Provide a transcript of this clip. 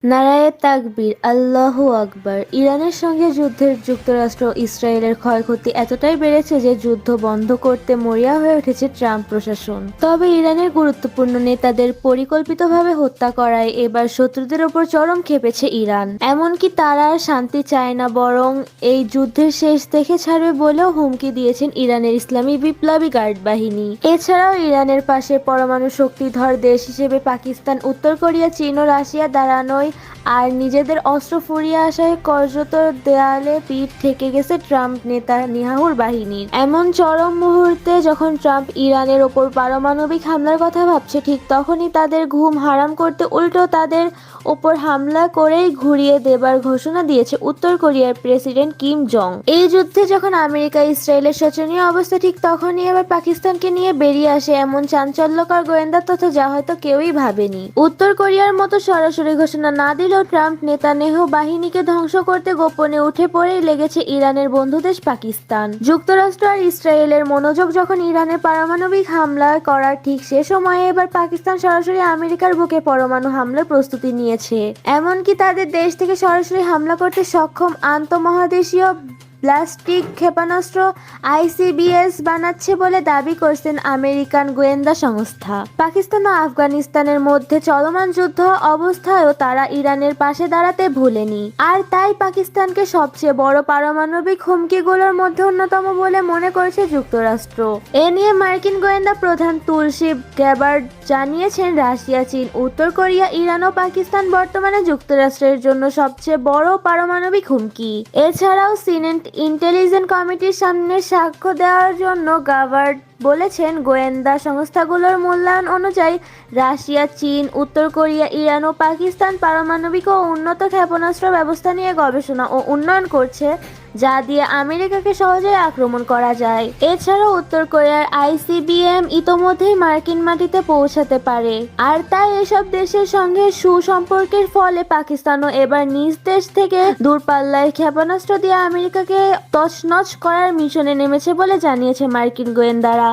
নারায়ে তাকবীর, আল্লাহু আকবার। ইরানের সঙ্গে যুদ্ধের যুক্তরাষ্ট্র ও ইসরায়েলের ক্ষয়ক্ষতি এতটাই বেড়েছে যে যুদ্ধ বন্ধ করতে মরিয়া হয়ে উঠেছে ট্রাম্প প্রশাসন। তবে ইরানের গুরুত্বপূর্ণ নেতাদের পরিকল্পিতভাবে হত্যা করায় এবার শত্রুদের ওপর চরম ক্ষেপেছে ইরান। এমনকি তারা আর শান্তি চায় না, বরং এই যুদ্ধের শেষ দেখে ছাড়বে বলেও হুমকি দিয়েছেন ইরানের ইসলামী বিপ্লবী গার্ড বাহিনী। এছাড়াও ইরানের পাশে পরমাণু শক্তিধর দেশ হিসেবে পাকিস্তান, উত্তর কোরিয়া, চীন ও রাশিয়া দাঁড়ানোয় আর নিজেদের অস্ত্র ফুরিয়ে আসায় কার্যত দেয়ালে পিঠ ঠেকে গেছে ট্রাম্প নেতানিয়াহুর বাহিনীর। এমন চরম মুহূর্তে যখন ট্রাম্প ইরানের ওপর পারমাণবিক হামলার কথা ভাবছে, ঠিক তখনই তাদের ঘুম হারাম করতে উল্টো তাদের ওপর হামলা করেই ঘুরিয়ে দেবার ঘোষণা দিয়েছে উত্তর কোরিয়ার প্রেসিডেন্ট কিম জং। এই যুদ্ধে যখন আমেরিকা ইসরায়েলের শোচনীয় অবস্থা, ঠিক তখনই এবার পাকিস্তানকে নিয়ে বেরিয়ে আসে এমন চাঞ্চল্যকর গোয়েন্দা তথ্য যা হয়তো কেউই ভাবেনি। উত্তর কোরিয়ার মতো সরাসরি ঘোষণা না দিলেও ট্রাম্প নেতানিয়াহু বাহিনীকে ধ্বংস করতে গোপনে উঠে পড়েই লেগেছে ইরানের বন্ধুদেশ পাকিস্তান। যুক্তরাষ্ট্র আর ইসরায়েলের মনোযোগ যখন ইরানের পারমাণবিক হামলা করার ঠিক সে সময়ে এবার পাকিস্তান সরাসরি আমেরিকার বুকে পরমাণু হামলার প্রস্তুতি নিয়েছে। এমনকি তাদের দেশ থেকে সরাসরি হামলা করতে সক্ষম আন্তঃমহাদেশীয় ব্যালিস্টিক ক্ষেপণাস্ত্র আইসিবিএস বানাচ্ছে বলে দাবি করছেন আমেরিকান গোয়েন্দা সংস্থা। পাকিস্তান ও আফগানিস্তানের মধ্যে চলমান যুদ্ধ অবস্থায়ও তারা ইরানের পাশে দাঁড়াতে ভুলেনি। আর তাই পাকিস্তানকে সবচেয়ে বড় পারমাণবিক হুমকিগুলোর মধ্যে অন্যতম বলে মনে করছে যুক্তরাষ্ট্র। এ নিয়ে মার্কিন গোয়েন্দা প্রধান তুলসি গ্যাবার্ড জানিয়েছেন, রাশিয়া, চীন, উত্তর কোরিয়া, ইরান ও পাকিস্তান বর্তমানে যুক্তরাষ্ট্রের জন্য সবচেয়ে বড় পারমাণবিক হুমকি। এছাড়াও সিনেট ইন্টেলিজেন্স কমিটির সামনে সাক্ষ্য দেওয়ার জন্য গাভার্ড বলেছেন, গোয়েন্দা সংস্থাগুলোর মূল্যায়ন অনুযায়ী রাশিয়া, চীন, উত্তর কোরিয়া, ইরান ও পাকিস্তান পারমাণবিক ও উন্নত ক্ষেপণাস্ত্র ব্যবস্থা নিয়ে গবেষণা ও উন্নয়ন করছে, যা দিয়ে আমেরিকাকে সহজেই আক্রমণ করা যায়। এছাড়াও উত্তর কোরিয়ার আইসিবিএম ইতোমধ্যেই মার্কিন মাটিতে পৌঁছাতে পারে। আর তাই এসব দেশের সঙ্গে সুসম্পর্কের ফলে পাকিস্তানও এবার নিজ দেশ থেকে দূরপাল্লার ক্ষেপণাস্ত্র দিয়ে আমেরিকাকে তছনছ করার মিশনে নেমেছে বলে জানিয়েছে মার্কিন গোয়েন্দারা।